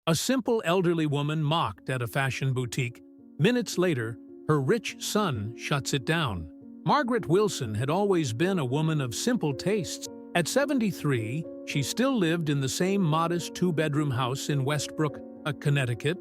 A simple elderly woman mocked at a fashion boutique. Minutes later, her rich son shuts it down. Margaret Wilson had always been a woman of simple tastes. At 73, she still lived in the same modest two-bedroom house in Westbrook, Connecticut,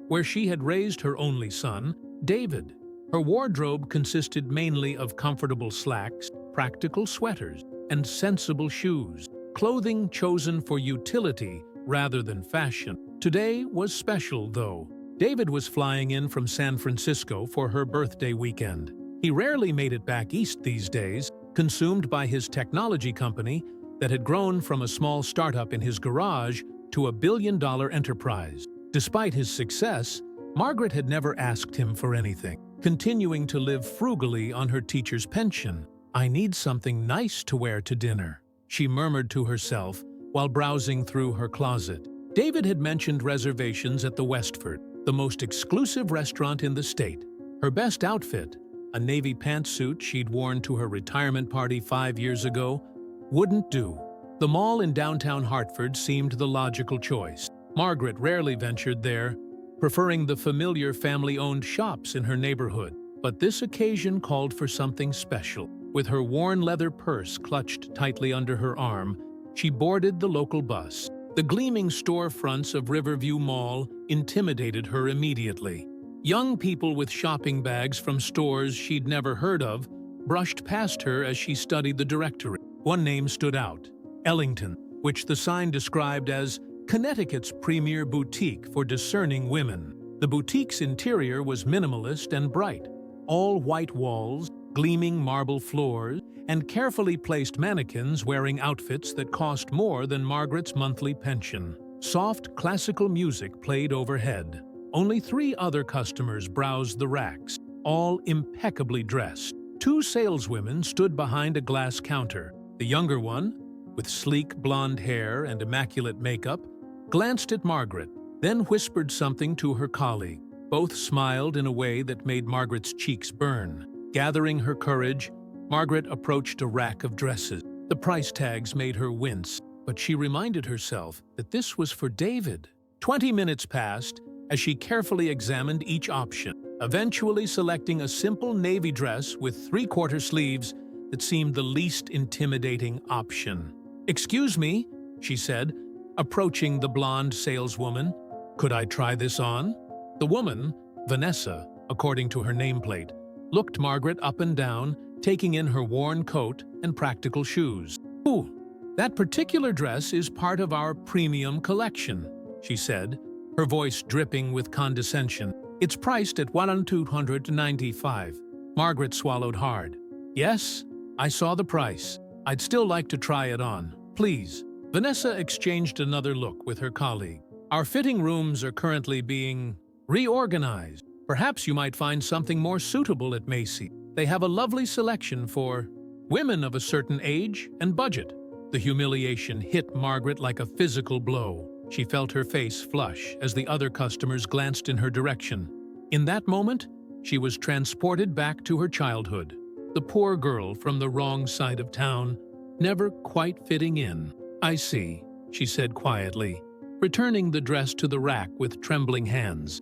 where she had raised her only son, David. Her wardrobe consisted mainly of comfortable slacks, practical sweaters, and sensible shoes, clothing chosen for utility rather than fashion. Today was special, though. David was flying in from San Francisco for her birthday weekend. He rarely made it back east these days, consumed by his technology company that had grown from a small startup in his garage to a billion-dollar enterprise. Despite his success, Margaret had never asked him for anything, continuing to live frugally on her teacher's pension. "I need something nice to wear to dinner," she murmured to herself while browsing through her closet. David had mentioned reservations at the Westford, the most exclusive restaurant in the state. Her best outfit, a navy pantsuit she'd worn to her retirement party 5 years ago, wouldn't do. The mall in downtown Hartford seemed the logical choice. Margaret rarely ventured there, preferring the familiar family-owned shops in her neighborhood. But this occasion called for something special. With her worn leather purse clutched tightly under her arm, she boarded the local bus. The gleaming storefronts of Riverview Mall intimidated her immediately. Young people with shopping bags from stores she'd never heard of brushed past her as she studied the directory. One name stood out, Ellington, which the sign described as Connecticut's premier boutique for discerning women. The boutique's interior was minimalist and bright. All white walls, gleaming marble floors, and carefully placed mannequins wearing outfits that cost more than Margaret's monthly pension. Soft classical music played overhead. Only 3 other customers browsed the racks, all impeccably dressed. 2 saleswomen stood behind a glass counter. The younger one, with sleek blonde hair and immaculate makeup, glanced at Margaret, then whispered something to her colleague. Both smiled in a way that made Margaret's cheeks burn. Gathering her courage, Margaret approached a rack of dresses. The price tags made her wince, but she reminded herself that this was for David. 20 minutes passed as she carefully examined each option, eventually selecting a simple navy dress with 3/4 sleeves that seemed the least intimidating option. "Excuse me," she said, approaching the blonde saleswoman. "Could I try this on?" The woman, Vanessa, according to her nameplate, looked Margaret up and down, taking in her worn coat and practical shoes. "Ooh, that particular dress is part of our premium collection," she said, her voice dripping with condescension. "It's priced at $1,295. Margaret swallowed hard. "Yes, I saw the price. I'd still like to try it on, please." Vanessa exchanged another look with her colleague. "Our fitting rooms are currently being reorganized. Perhaps you might find something more suitable at Macy's. They have a lovely selection for women of a certain age and budget." The humiliation hit Margaret like a physical blow. She felt her face flush as the other customers glanced in her direction. In that moment, she was transported back to her childhood. The poor girl from the wrong side of town, never quite fitting in. "I see," she said quietly, returning the dress to the rack with trembling hands.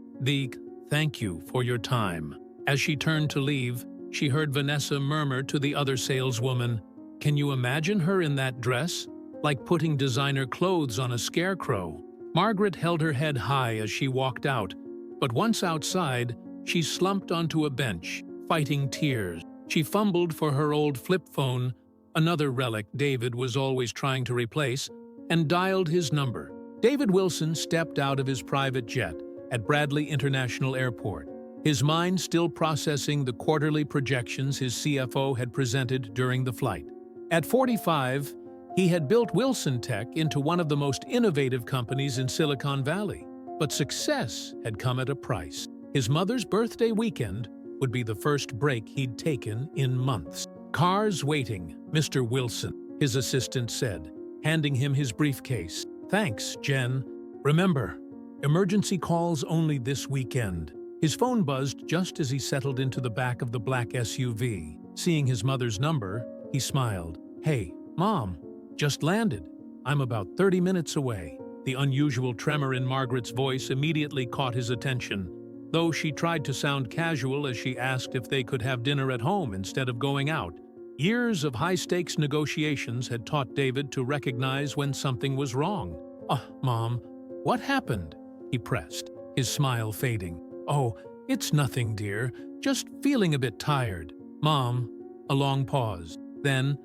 "Thank you for your time." As she turned to leave, she heard Vanessa murmur to the other saleswoman, "Can you imagine her in that dress? Like putting designer clothes on a scarecrow." Margaret held her head high as she walked out, but once outside, she slumped onto a bench, fighting tears. She fumbled for her old flip phone, another relic David was always trying to replace, and dialed his number. David Wilson stepped out of his private jet at Bradley International Airport, his mind still processing the quarterly projections his CFO had presented during the flight. At 45, he had built Wilson Tech into one of the most innovative companies in Silicon Valley. But success had come at a price. His mother's birthday weekend would be the first break he'd taken in months. "Car's waiting, Mr. Wilson," his assistant said, handing him his briefcase. "Thanks, Jen. Remember, emergency calls only this weekend." His phone buzzed just as he settled into the back of the black SUV. Seeing his mother's number, he smiled. "Hey, Mom, just landed. I'm about 30 minutes away." The unusual tremor in Margaret's voice immediately caught his attention, though she tried to sound casual as she asked if they could have dinner at home instead of going out. Years of high-stakes negotiations had taught David to recognize when something was wrong. Mom, what happened?" he pressed, his smile fading. "Oh, it's nothing, dear. Just feeling a bit tired." "Mom," a long pause. Then,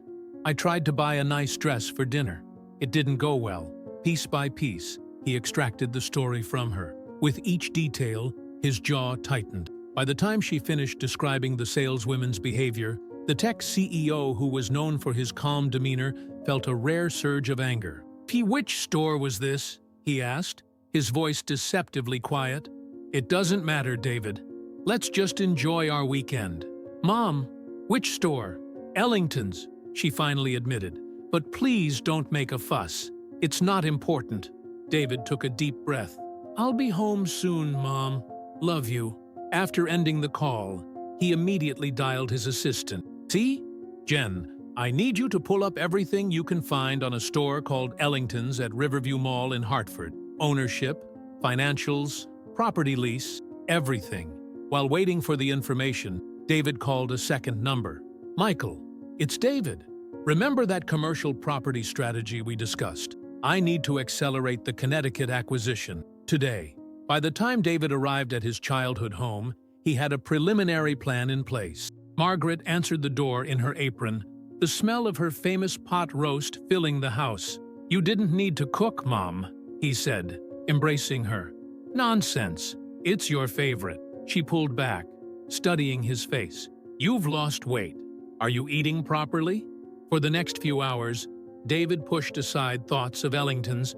"I tried to buy a nice dress for dinner. It didn't go well." Piece by piece, he extracted the story from her. With each detail, his jaw tightened. By the time she finished describing the saleswomen's behavior, the tech CEO, who was known for his calm demeanor, felt a rare surge of anger. "Which store was this?" he asked, his voice deceptively quiet. "It doesn't matter, David. Let's just enjoy our weekend." "Mom, which store?" "Ellington's," she finally admitted. "But please don't make a fuss. It's not important." David took a deep breath. "I'll be home soon, Mom. Love you." After ending the call, he immediately dialed his assistant. "See? Jen, I need you to pull up everything you can find on a store called Ellington's at Riverview Mall in Hartford. Ownership, financials, property lease, everything." While waiting for the information, David called a second number. "Michael, it's David. Remember that commercial property strategy we discussed? I need to accelerate the Connecticut acquisition today." By the time David arrived at his childhood home, he had a preliminary plan in place. Margaret answered the door in her apron, the smell of her famous pot roast filling the house. "You didn't need to cook, Mom," he said, embracing her. "Nonsense. It's your favorite." She pulled back, studying his face. "You've lost weight. Are you eating properly?" For the next few hours, David pushed aside thoughts of Ellington's,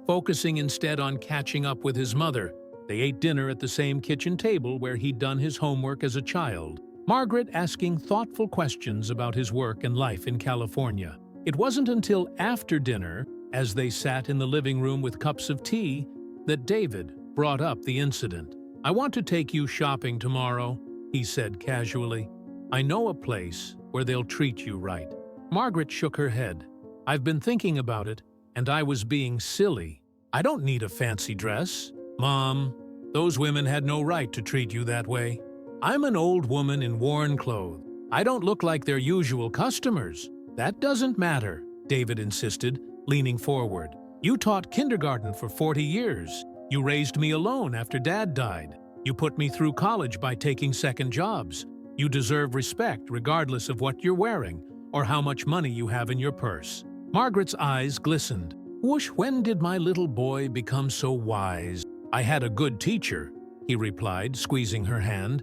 focusing instead on catching up with his mother. They ate dinner at the same kitchen table where he'd done his homework as a child, Margaret asking thoughtful questions about his work and life in California. It wasn't until after dinner, as they sat in the living room with cups of tea, that David brought up the incident. "I want to take you shopping tomorrow," he said casually. "I know a place where they'll treat you right." Margaret shook her head. "I've been thinking about it, and I was being silly. I don't need a fancy dress." "Mom, those women had no right to treat you that way. I'm an old woman in worn clothes. I don't look like their usual customers." "That doesn't matter," David insisted, leaning forward. "You taught kindergarten for 40 years. You raised me alone after Dad died. You put me through college by taking second jobs. You deserve respect regardless of what you're wearing or how much money you have in your purse." Margaret's eyes glistened. "Whoosh, when did my little boy become so wise?" "I had a good teacher," he replied, squeezing her hand.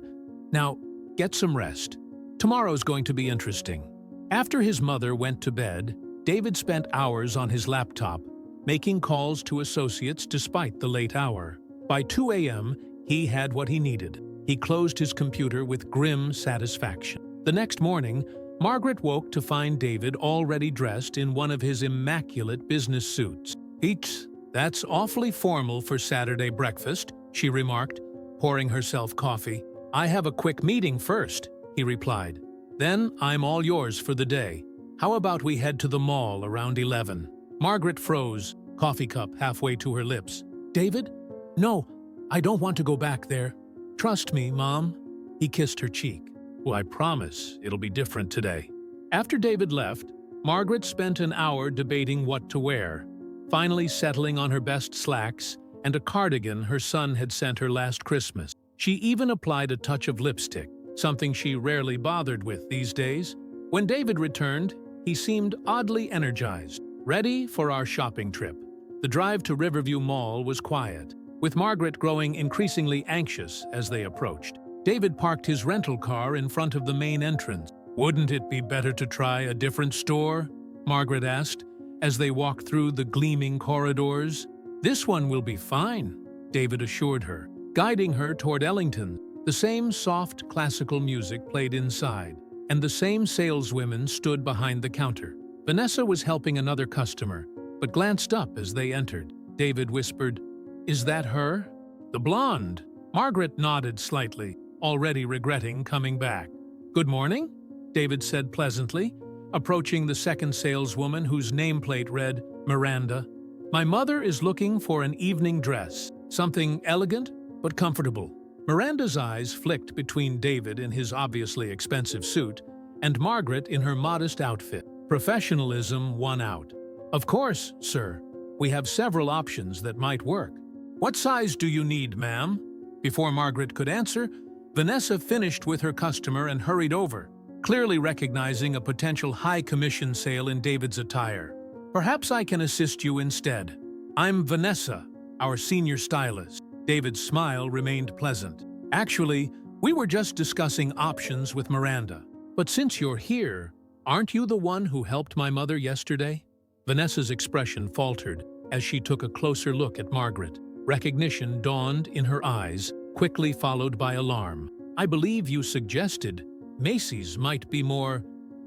"Now, get some rest. Tomorrow's going to be interesting." After his mother went to bed, David spent hours on his laptop, making calls to associates despite the late hour. By 2 a.m., he had what he needed. He closed his computer with grim satisfaction. The next morning, Margaret woke to find David already dressed in one of his immaculate business suits. "Eat, that's awfully formal for Saturday breakfast," she remarked, pouring herself coffee. "I have a quick meeting first," he replied. "Then I'm all yours for the day. How about we head to the mall around 11? Margaret froze, coffee cup halfway to her lips. "David? No, I don't want to go back there. Trust me, Mom." He kissed her cheek. "Well, I promise it'll be different today." After David left, Margaret spent an hour debating what to wear, finally settling on her best slacks and a cardigan her son had sent her last Christmas. She even applied a touch of lipstick, something she rarely bothered with these days. When David returned, he seemed oddly energized, ready for our shopping trip. The drive to Riverview Mall was quiet, with Margaret growing increasingly anxious as they approached. David parked his rental car in front of the main entrance. "Wouldn't it be better to try a different store?" Margaret asked, as they walked through the gleaming corridors. "This one will be fine," David assured her, guiding her toward Ellington. The same soft classical music played inside, and the same saleswomen stood behind the counter. Vanessa was helping another customer, but glanced up as they entered. David whispered, "Is that her?" "The blonde." Margaret nodded slightly, already regretting coming back. "Good morning," David said pleasantly, approaching the second saleswoman whose nameplate read Miranda. My mother is looking for an evening dress, something elegant but comfortable. Miranda's eyes flicked between David in his obviously expensive suit and Margaret in her modest outfit. Professionalism won out. Of course, sir. We have several options that might work. What size do you need, ma'am? Before Margaret could answer, Vanessa finished with her customer and hurried over, clearly recognizing a potential high-commission sale in David's attire. Perhaps I can assist you instead. I'm Vanessa, our senior stylist. David's smile remained pleasant. Actually, we were just discussing options with Miranda. But since you're here, aren't you the one who helped my mother yesterday? Vanessa's expression faltered as she took a closer look at Margaret. Recognition dawned in her eyes, quickly followed by alarm. I believe you suggested Macy's might be more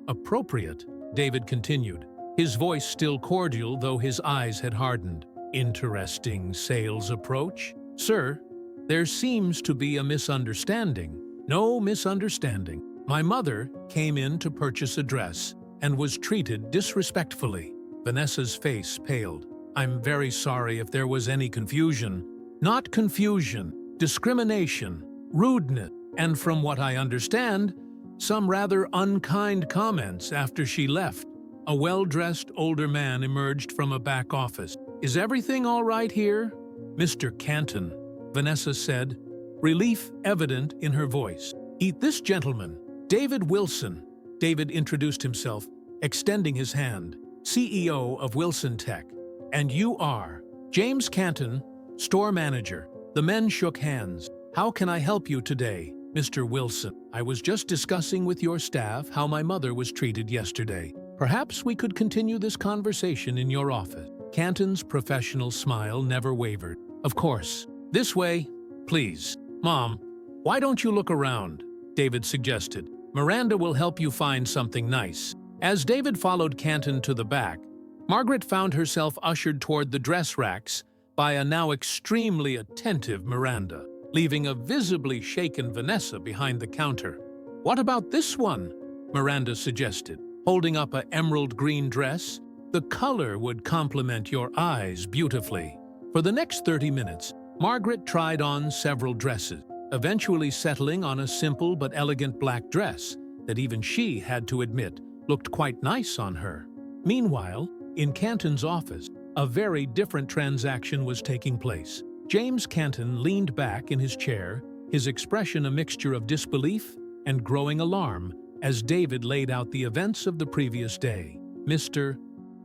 appropriate, David continued, his voice still cordial though his eyes had hardened. Interesting sales approach? Sir, there seems to be a misunderstanding. No misunderstanding. My mother came in to purchase a dress and was treated disrespectfully. Vanessa's face paled. I'm very sorry if there was any confusion. Not confusion, discrimination, rudeness, and from what I understand, some rather unkind comments after she left. A well-dressed older man emerged from a back office. Is everything all right here? Mr. Canton, Vanessa said, relief evident in her voice. This gentleman, David Wilson. David introduced himself, extending his hand. CEO of Wilson Tech. And you are James Canton, store manager. The men shook hands. How can I help you today, Mr. Wilson? I was just discussing with your staff how my mother was treated yesterday. Perhaps we could continue this conversation in your office. Canton's professional smile never wavered. Of course. This way, please. Mom, why don't you look around? David suggested. Miranda will help you find something nice. As David followed Canton to the back, Margaret found herself ushered toward the dress racks by a now extremely attentive Miranda, leaving a visibly shaken Vanessa behind the counter. What about this one? Miranda suggested, holding up an emerald green dress. The color would complement your eyes beautifully. For the next 30 minutes, Margaret tried on several dresses, eventually settling on a simple but elegant black dress that even she had to admit looked quite nice on her. Meanwhile, in Canton's office, a very different transaction was taking place. James Canton leaned back in his chair, his expression a mixture of disbelief and growing alarm as David laid out the events of the previous day. Mr.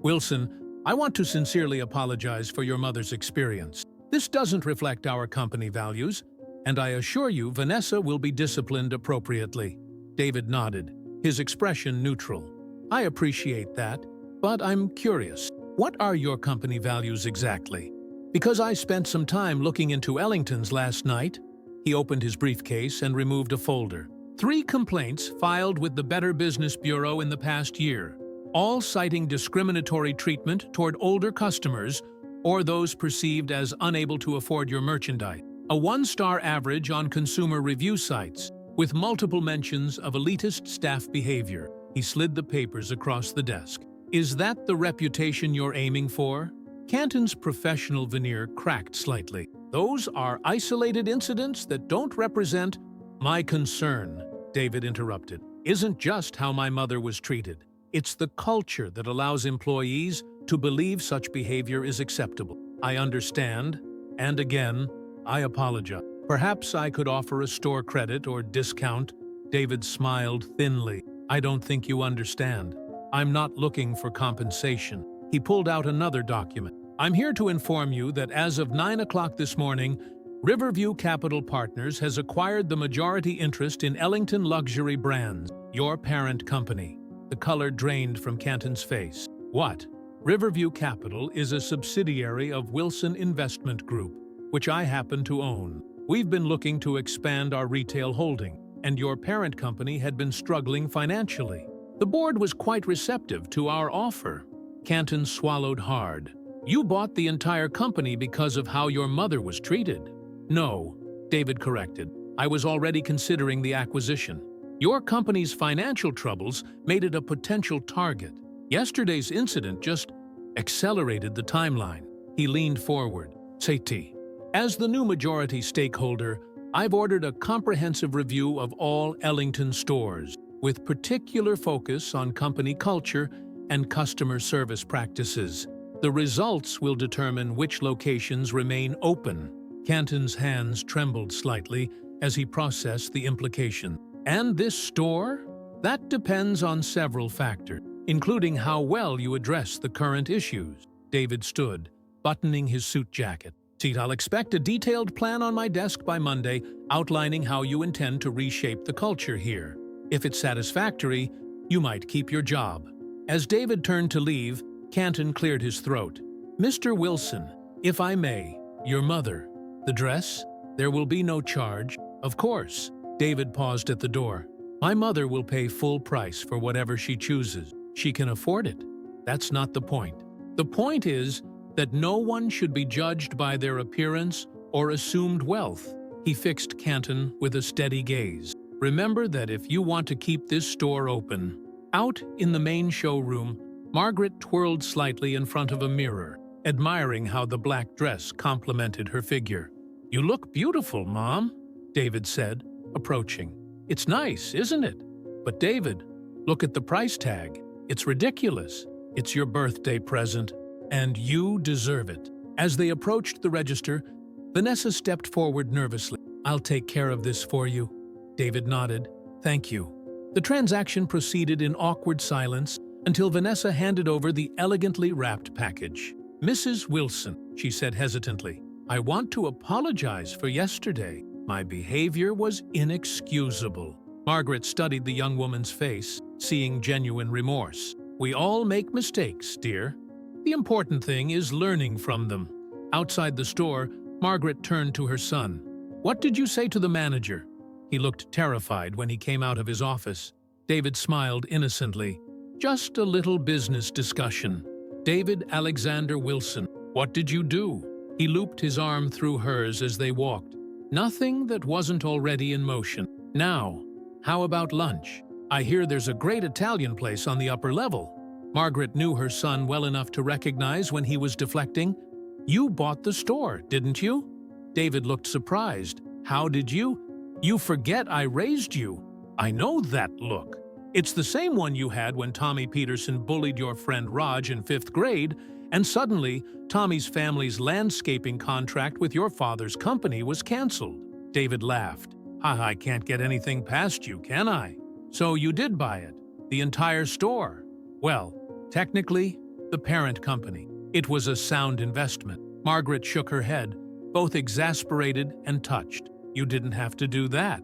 Wilson, I want to sincerely apologize for your mother's experience. This doesn't reflect our company values, and I assure you Vanessa will be disciplined appropriately. David nodded, his expression neutral. I appreciate that, but I'm curious. What are your company values exactly? Because I spent some time looking into Ellington's last night. He opened his briefcase and removed a folder. 3 complaints filed with the Better Business Bureau in the past year, all citing discriminatory treatment toward older customers or those perceived as unable to afford your merchandise. A 1-star average on consumer review sites, with multiple mentions of elitist staff behavior. He slid the papers across the desk. Is that the reputation you're aiming for? Canton's professional veneer cracked slightly. Those are isolated incidents that don't represent my concern, David interrupted. Isn't just how my mother was treated. It's the culture that allows employees to believe such behavior is acceptable. I understand, and again, I apologize. Perhaps I could offer a store credit or discount. David smiled thinly. I don't think you understand. I'm not looking for compensation. He pulled out another document. I'm here to inform you that as of 9 o'clock this morning, Riverview Capital Partners has acquired the majority interest in Ellington Luxury Brands, your parent company. The color drained from Canton's face. What? Riverview Capital is a subsidiary of Wilson Investment Group, which I happen to own. We've been looking to expand our retail holding, and your parent company had been struggling financially. The board was quite receptive to our offer. Canton swallowed hard. You bought the entire company because of how your mother was treated. No, David corrected. I was already considering the acquisition. Your company's financial troubles made it a potential target. Yesterday's incident just accelerated the timeline. He leaned forward. Sati, as the new majority stakeholder, I've ordered a comprehensive review of all Ellington stores, with particular focus on company culture and customer service practices. The results will determine which locations remain open. Canton's hands trembled slightly as he processed the implication. And this store? That depends on several factors, including how well you address the current issues. David stood, buttoning his suit jacket. I'll expect a detailed plan on my desk by Monday, outlining how you intend to reshape the culture here. If it's satisfactory, you might keep your job. As David turned to leave, Canton cleared his throat. Mr. Wilson, if I may, your mother. The dress? There will be no charge. Of course. David paused at the door. My mother will pay full price for whatever she chooses. She can afford it. That's not the point. The point is that no one should be judged by their appearance or assumed wealth. He fixed Canton with a steady gaze. Remember that if you want to keep this store open. Out in the main showroom, Margaret twirled slightly in front of a mirror, admiring how the black dress complemented her figure. You look beautiful, Mom, David said, approaching. It's nice, isn't it? But David, look at the price tag. It's ridiculous. It's your birthday present, and you deserve it. As they approached the register, Vanessa stepped forward nervously. I'll take care of this for you. David nodded. Thank you. The transaction proceeded in awkward silence until Vanessa handed over the elegantly wrapped package. Mrs. Wilson, she said hesitantly, I want to apologize for yesterday. My behavior was inexcusable. Margaret studied the young woman's face, seeing genuine remorse. We all make mistakes, dear. The important thing is learning from them. Outside the store, Margaret turned to her son. What did you say to the manager? He looked terrified when he came out of his office. David smiled innocently. Just a little business discussion. David Alexander Wilson, what did you do? He looped his arm through hers as they walked. Nothing that wasn't already in motion. Now, how about lunch? I hear there's a great Italian place on the upper level. Margaret knew her son well enough to recognize when he was deflecting. You bought the store, didn't you? David looked surprised. How did you? You forget I raised you. I know that look. It's the same one you had when Tommy Peterson bullied your friend Raj in 5th grade, and suddenly Tommy's family's landscaping contract with your father's company was canceled. David laughed. I can't get anything past you, can I? So you did buy it, the entire store. Well, technically, the parent company. It was a sound investment. Margaret shook her head, both exasperated and touched. You didn't have to do that.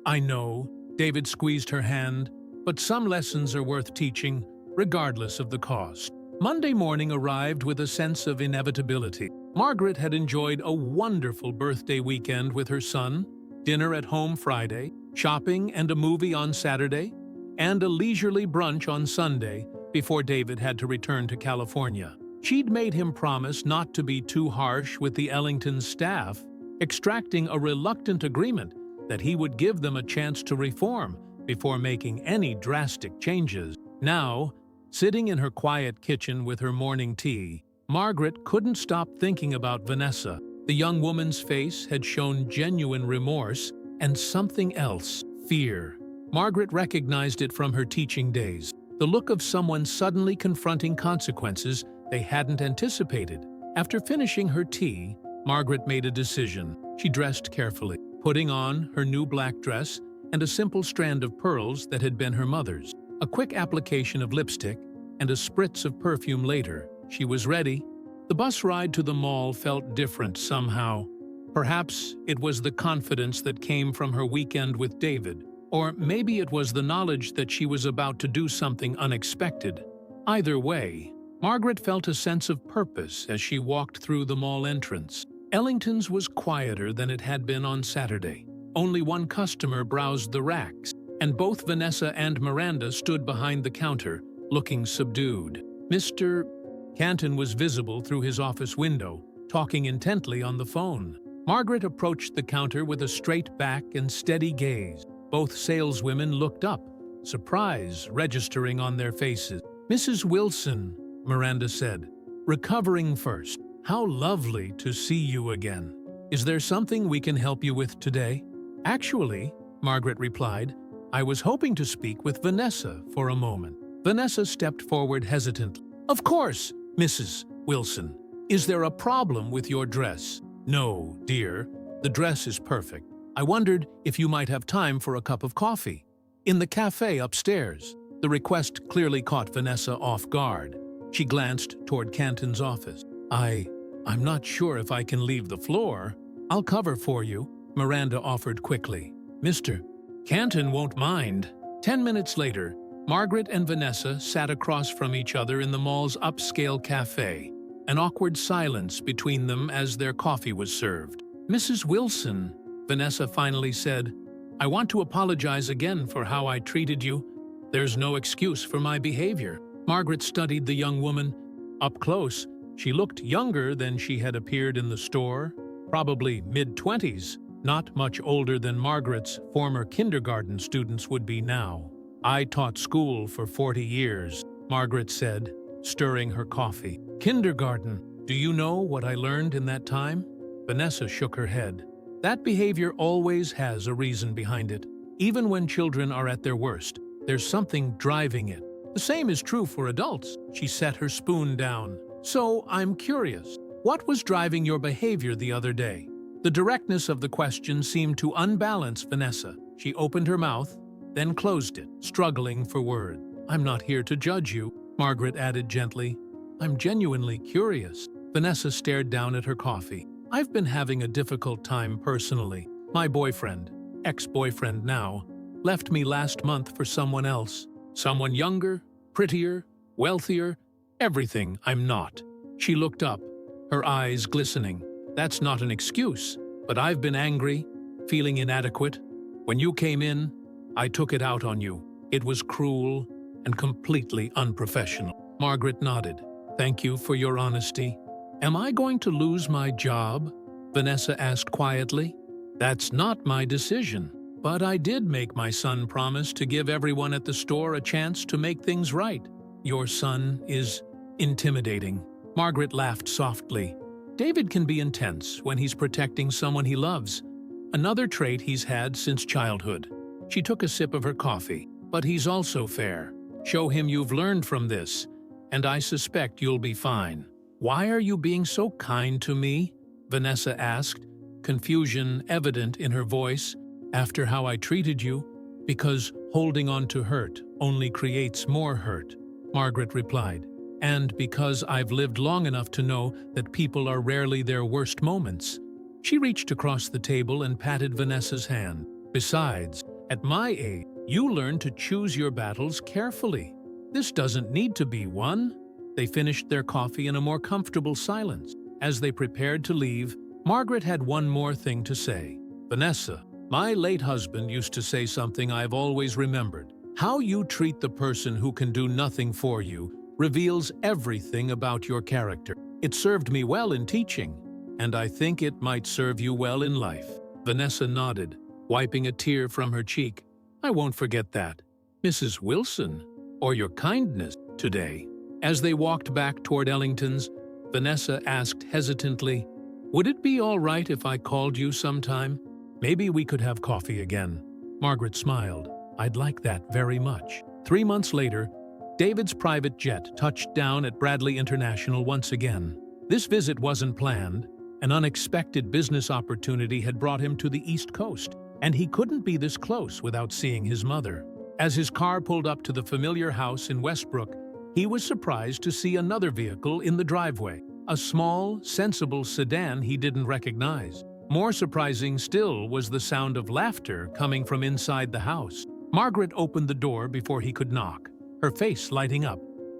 I know. David squeezed her hand. But some lessons are worth teaching, regardless of the cost. Monday morning arrived with a sense of inevitability. Margaret had enjoyed a wonderful birthday weekend with her son, dinner at home Friday, shopping and a movie on Saturday, and a leisurely brunch on Sunday before David had to return to California. She'd made him promise not to be too harsh with the Ellington staff, extracting a reluctant agreement that he would give them a chance to reform before making any drastic changes. Now, sitting in her quiet kitchen with her morning tea, Margaret couldn't stop thinking about Vanessa. The young woman's face had shown genuine remorse and something else, fear. Margaret recognized it from her teaching days, the look of someone suddenly confronting consequences they hadn't anticipated. After finishing her tea, Margaret made a decision. She dressed carefully, putting on her new black dress and a simple strand of pearls that had been her mother's. A quick application of lipstick and a spritz of perfume later, she was ready. The bus ride to the mall felt different somehow. Perhaps it was the confidence that came from her weekend with David, or maybe it was the knowledge that she was about to do something unexpected. Either way, Margaret felt a sense of purpose as she walked through the mall entrance. Ellington's was quieter than it had been on Saturday. Only one customer browsed the racks, and both Vanessa and Miranda stood behind the counter, looking subdued. Mr. Canton was visible through his office window, talking intently on the phone. Margaret approached the counter with a straight back and steady gaze. Both saleswomen looked up, surprise registering on their faces. Mrs. Wilson, Miranda said, recovering first. How lovely to see you again. Is there something we can help you with today? Actually, Margaret replied, I was hoping to speak with Vanessa for a moment. Vanessa stepped forward hesitantly. Of course, Mrs. Wilson. Is there a problem with your dress? No, dear. The dress is perfect. I wondered if you might have time for a cup of coffee. In the cafe upstairs. The request clearly caught Vanessa off guard. She glanced toward Canton's office. I'm not sure if I can leave the floor. I'll cover for you, Miranda offered quickly. Mr. Canton won't mind. 10 minutes later, Margaret and Vanessa sat across from each other in the mall's upscale cafe. An awkward silence between them as their coffee was served. Mrs. Wilson, Vanessa finally said, I want to apologize again for how I treated you. There's no excuse for my behavior. Margaret studied the young woman. Up close, she looked younger than she had appeared in the store, probably mid-20s, not much older than Margaret's former kindergarten students would be now. I taught school for 40 years, Margaret said, stirring her coffee. Kindergarten, do you know what I learned in that time? Vanessa shook her head. That behavior always has a reason behind it. Even when children are at their worst, there's something driving it. The same is true for adults. She set her spoon down. So, I'm curious, what was driving your behavior the other day? The directness of the question seemed to unbalance Vanessa. She opened her mouth, then closed it, struggling for words. I'm not here to judge you, Margaret added gently. I'm genuinely curious. Vanessa stared down at her coffee. I've been having a difficult time personally. My boyfriend, ex-boyfriend now, left me last month for someone else. Someone younger, prettier, wealthier, everything I'm not. She looked up, her eyes glistening. That's not an excuse, but I've been angry, feeling inadequate. When you came in, I took it out on you. It was cruel and completely unprofessional. Margaret nodded. Thank you for your honesty. Am I going to lose my job? Vanessa asked quietly. That's not my decision, but I did make my son promise to give everyone at the store a chance to make things right. Your son is intimidating. Margaret laughed softly. David can be intense when he's protecting someone he loves, another trait he's had since childhood. She took a sip of her coffee. But he's also fair. Show him you've learned from this, and I suspect you'll be fine. Why are you being so kind to me? Vanessa asked, confusion evident in her voice. After how I treated you? Because holding on to hurt only creates more hurt, Margaret replied. And because I've lived long enough to know that people are rarely their worst moments. She reached across the table and patted Vanessa's hand. Besides, at my age, you learn to choose your battles carefully. This doesn't need to be one. They finished their coffee in a more comfortable silence. As they prepared to leave, Margaret had one more thing to say. Vanessa, my late husband used to say something I've always remembered. How you treat the person who can do nothing for you reveals everything about your character. It served me well in teaching, and I think it might serve you well in life. Vanessa nodded, wiping a tear from her cheek. I won't forget that. Mrs. Wilson, or your kindness today. As they walked back toward Ellington's, Vanessa asked hesitantly, would it be all right if I called you sometime? Maybe we could have coffee again. Margaret smiled. I'd like that very much. 3 months later, David's private jet touched down at Bradley International once again. This visit wasn't planned. An unexpected business opportunity had brought him to the East Coast, and he couldn't be this close without seeing his mother. As his car pulled up to the familiar house in Westbrook, he was surprised to see another vehicle in the driveway, a small, sensible sedan he didn't recognize. More surprising still was the sound of laughter coming from inside the house. Margaret opened the door before he could knock, her face lighting up.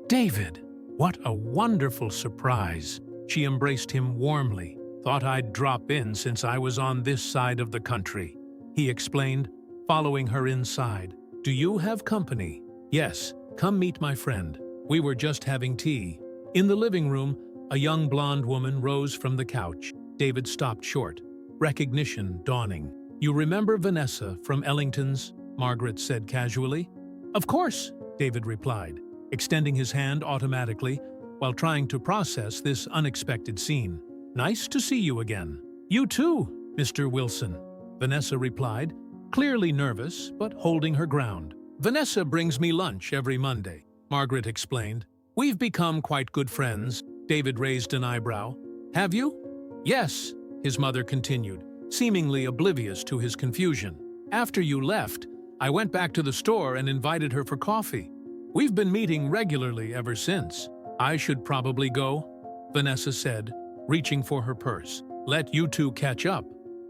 David! What a wonderful surprise! She embraced him warmly. Thought I'd drop in since I was on this side of the country, he explained, following her inside. Do you have company? Yes, come meet my friend. We were just having tea. In the living room, a young blonde woman rose from the couch. David stopped short, recognition dawning. You remember Vanessa from Ellington's? Margaret said casually. Of course, David replied, extending his hand automatically. while trying to process this unexpected scene. "Nice to see you again." "You too, Mr. Wilson," Vanessa replied, clearly nervous but holding her ground. "Vanessa brings me lunch every Monday," Margaret explained. "We've become quite good friends." David raised an eyebrow. "Have you?" "Yes," his mother continued, seemingly oblivious to his confusion. "After you left, I went back to the store and invited her for coffee. We've been meeting regularly ever since." "I should probably go," Vanessa said, reaching for her purse. "Let you two catch up."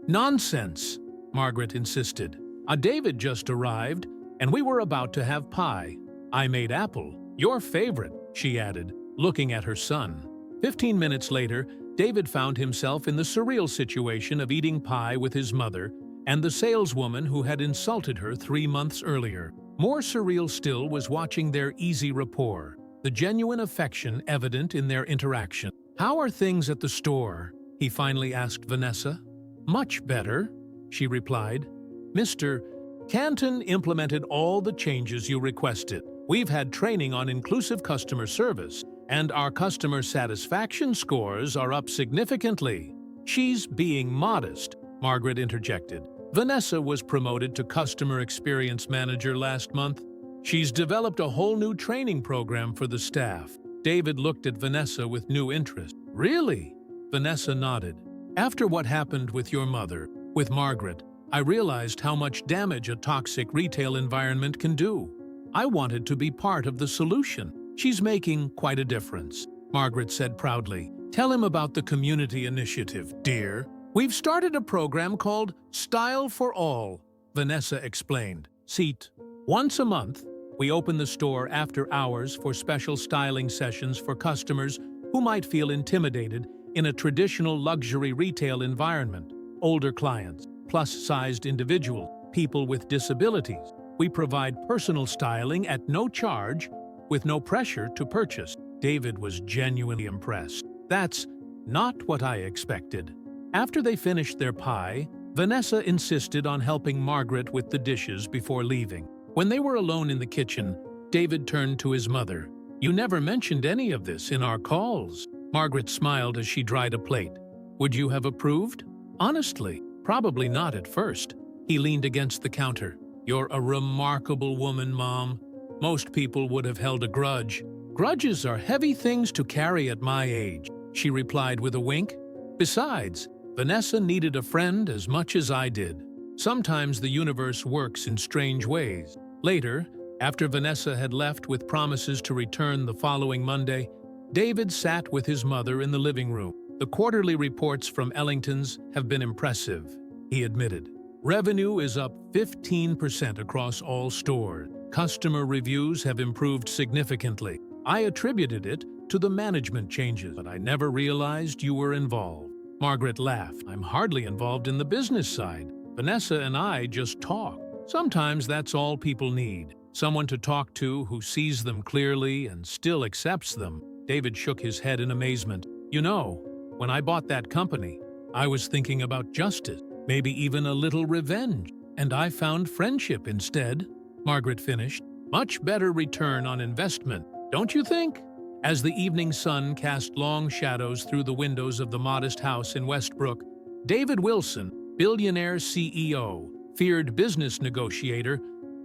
"Nonsense," Margaret insisted. David just arrived, and we were about to have pie. I made apple, your favorite," she added, looking at her son. 15 minutes later, David found himself in the surreal situation of eating pie with his mother and the saleswoman who had insulted her 3 months earlier. More surreal still was watching their easy rapport, the genuine affection evident in their interaction. "How are things at the store?" he finally asked Vanessa. "Much better," she replied. "Mr. Canton implemented all the changes you requested. We've had training on inclusive customer service, and our customer satisfaction scores are up significantly." "She's being modest," Margaret interjected. "Vanessa was promoted to Customer Experience Manager last month. She's developed a whole new training program for the staff." David looked at Vanessa with new interest. "Really?" Vanessa nodded. "After what happened with your mother, with Margaret, I realized how much damage a toxic retail environment can do. I wanted to be part of the solution." "She's making quite a difference," Margaret said proudly. "Tell him about the community initiative, dear." "We've started a program called Style for All," Vanessa explained. "Seat. Once a month, we open the store after hours for special styling sessions for customers who might feel intimidated in a traditional luxury retail environment. Older clients, plus-sized individuals, people with disabilities. We provide personal styling at no charge, with no pressure to purchase." David was genuinely impressed. "That's not what I expected." After they finished their pie, Vanessa insisted on helping Margaret with the dishes before leaving. When they were alone in the kitchen, David turned to his mother. "You never mentioned any of this in our calls." Margaret smiled as she dried a plate. "Would you have approved?" "Honestly, probably not at first." He leaned against the counter. "You're a remarkable woman, Mom. Most people would have held a grudge." "Grudges are heavy things to carry at my age," she replied with a wink. "Besides, Vanessa needed a friend as much as I did. Sometimes the universe works in strange ways." Later, after Vanessa had left with promises to return the following Monday, David sat with his mother in the living room. "The quarterly reports from Ellington's have been impressive," he admitted. "Revenue is up 15% across all stores. Customer reviews have improved significantly. I attributed it to the management changes, but I never realized you were involved." Margaret laughed. "I'm hardly involved in the business side. Vanessa and I just talk. Sometimes that's all people need. Someone to talk to who sees them clearly and still accepts them." David shook his head in amazement. "You know, when I bought that company, I was thinking about justice, maybe even a little revenge, and I found friendship instead," Margaret finished. "Much better return on investment, don't you think?" As the evening sun cast long shadows through the windows of the modest house in Westbrook, David Wilson, Billionaire CEO, feared business negotiator,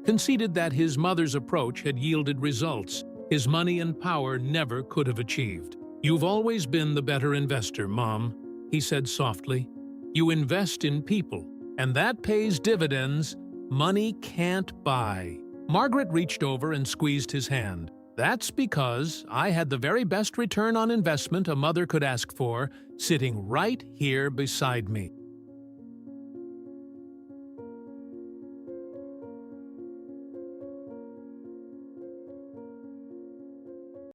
conceded that his mother's approach had yielded results his money and power never could have achieved. "You've always been the better investor, Mom," he said softly. "You invest in people, and that pays dividends money can't buy." Margaret reached over and squeezed his hand. "That's because I had the very best return on investment a mother could ask for, sitting right here beside me."